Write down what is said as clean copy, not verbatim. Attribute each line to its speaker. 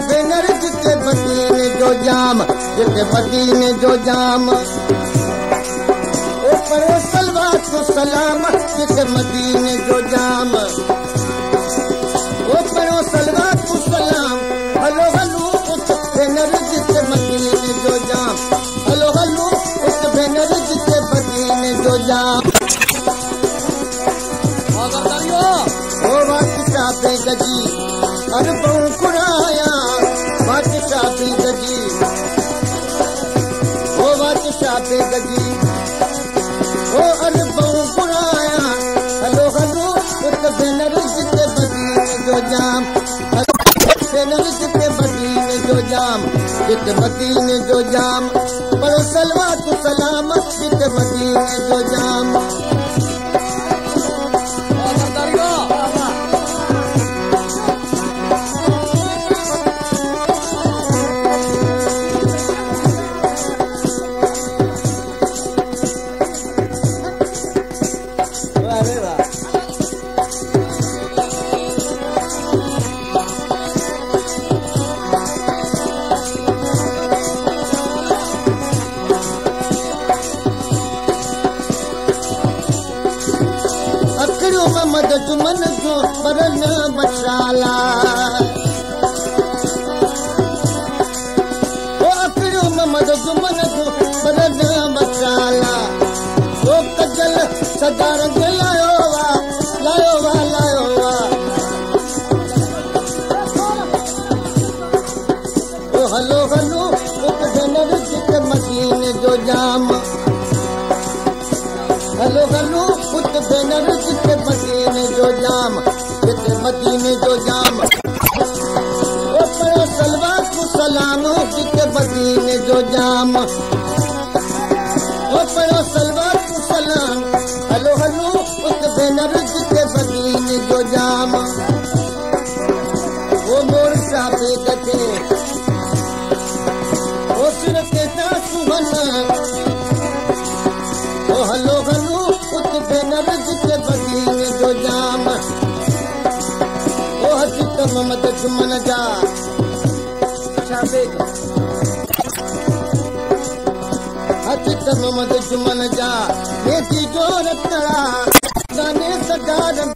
Speaker 1: भेनर जिते मदीने जो जाम जिते मदीने जो जाम ओ पढ़ो सलवात सलाम जिते मदीने जो जाम ओ पढ़ो सलवात सलाम हलो हलो उस भेनर जिते मदीने जो जाम हलो हलो उस भेनर जिते मदीने जो जाम ओ बादशाह पे गजी अरबों कुराया बादशाह पे गजी ओ बादशाह पे गजी ओ अरबों कुराया हलो हलो उस भेनर जिते मदीने जो जाम भेनर जिते मदीने जो जाम जिते मदीने जो जाम पढ़ो सलवात सलाम जिते मदीने जो जाम मद जुमन जो परन मशाला ओ अकड़ो मद जुमन जो परन मशाला ओ कजल सदा रंग लायो वा लायो वा लायो वा ओ हलो हलो उत भेनर जिते मदीने जो जाम हलो हलो उत भेनर जिते मदीने जो जाम जिते मदीने जो जाम ओ पढ़ो सलवात सलाम जिते मदीने जो जाम ओ पढ़ो सलवात सलाम हलो हलो उत भेनर जिते मदीने जो जाम ओ मोर साबे गथे ओ सिर ते सुहन ओ हलो हलो उत भेनर जिते मदीने जो जाम ओ हसीत मोहम्मद जुमन जा हसीत मोहम्मद जुमन जा नेती जो रतड़ा गाने सदारम